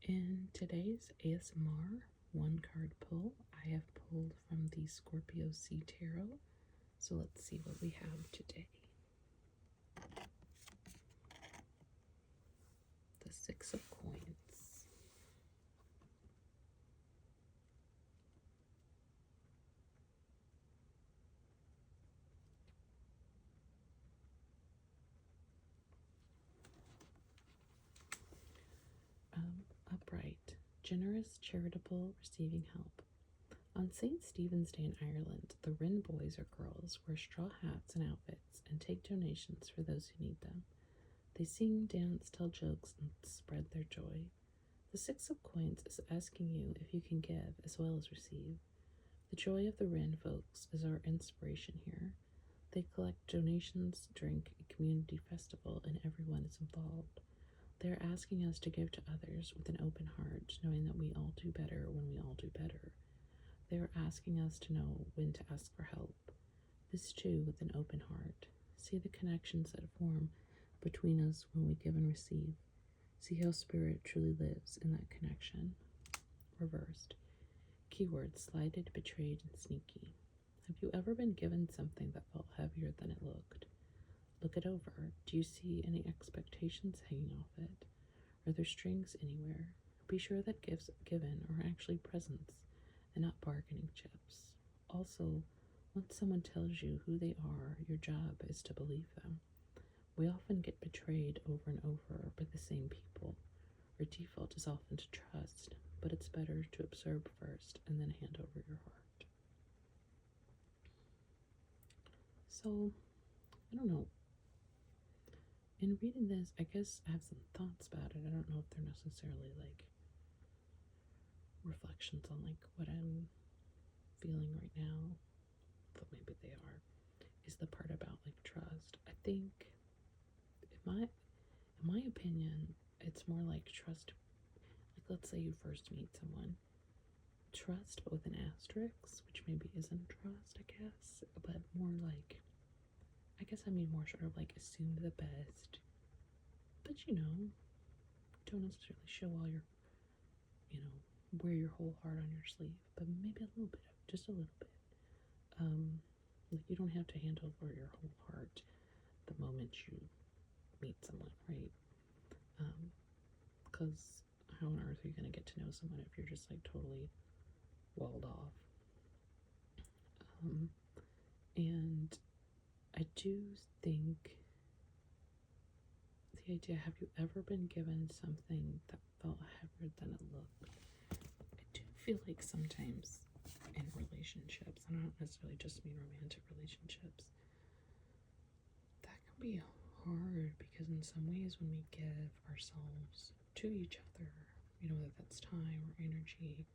In today's ASMR one card pull, I have pulled from the Scorpio Sea Tarot. So let's see what we have today. The Six of Coins. Upright, generous, charitable, receiving help. On St. Stephen's Day in Ireland, the Rin boys or girls wear straw hats and outfits and take donations for those who need them. They sing, dance, tell jokes, and spread their joy. The Six of Coins is asking you if you can give as well as receive. The joy of the Rin folks is our inspiration here. They collect donations, drink a community festival, and everyone is involved. They are asking us to give to others with an open heart, knowing that we all do better when we all do better. They are asking us to know when to ask for help. This too with an open heart. See the connections that form between us when we give and receive. See how spirit truly lives in that connection. Reversed. Keywords: slighted, betrayed, and sneaky. Have you ever been given something that felt heavier than it looked? Look it over. Do you see any expectations hanging off it? Are there strings anywhere? Be sure that gifts given are actually presents and not bargaining chips. Also, once someone tells you who they are, your job is to believe them. We often get betrayed over and over by the same people. Our default is often to trust, but it's better to observe first and then hand over your heart. So, I don't know. In reading this, I guess I have some thoughts about it. I don't know if they're necessarily like reflections on like what I'm feeling right now, but maybe they are. Is the part about like trust. I think in my opinion, it's more like trust. Like, let's say you first meet someone, trust but with an asterisk, which maybe isn't trust, I guess, but more like, I guess I mean more sort of like assume the best, but don't necessarily show all your, wear your whole heart on your sleeve, but maybe a little bit, just a little bit. Like, you don't have to hand over your whole heart the moment you meet someone, right? Because how on earth are you going to get to know someone if you're just like totally walled off? And I do think the idea, have you ever been given something that felt heavier than it looked? I do feel like sometimes in relationships, and I don't necessarily just mean romantic relationships, that can be hard because in some ways when we give ourselves to each other, whether that's time or energy,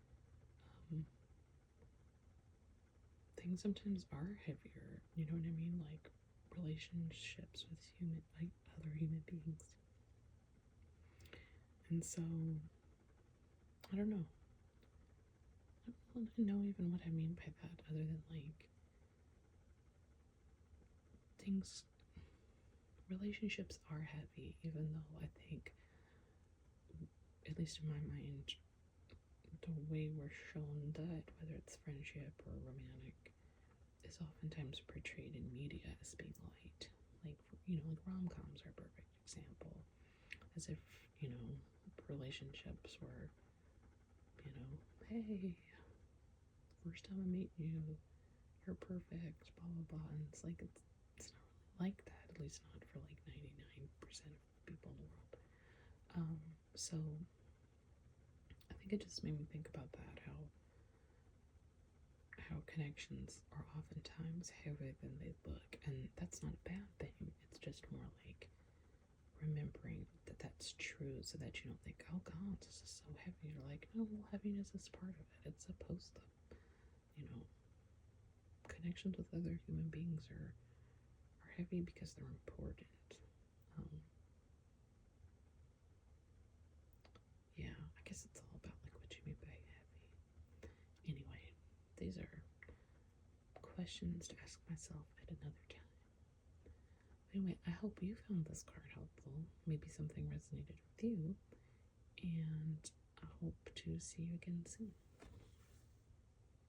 things sometimes are heavier, you know what I mean? Like relationships with other human beings. And so, I don't know. I don't know even what I mean by that, other than like relationships are heavy, even though I think, at least in my mind, the way we're shown that, whether it's friendship or romantic, is oftentimes portrayed in media as being light. Like, like rom-coms are a perfect example. As if, relationships were, hey, first time I meet you, you're perfect, blah, blah, blah. And it's like, it's not really like that, at least not for like 99% of people in the world. So I think it just made me think about that, how connections are oftentimes heavier than they look, and that's not a bad thing. It's just more like remembering that that's true, so that you don't think, oh god, this is so heavy. You're like, no, heaviness is part of it. It's supposed to, connections with other human beings are heavy because they're important. Yeah, I guess it's all about like what you mean by heavy. Anyway, these are questions to ask myself at another time. Anyway, I hope you found this card helpful. Maybe something resonated with you. And to see you again soon.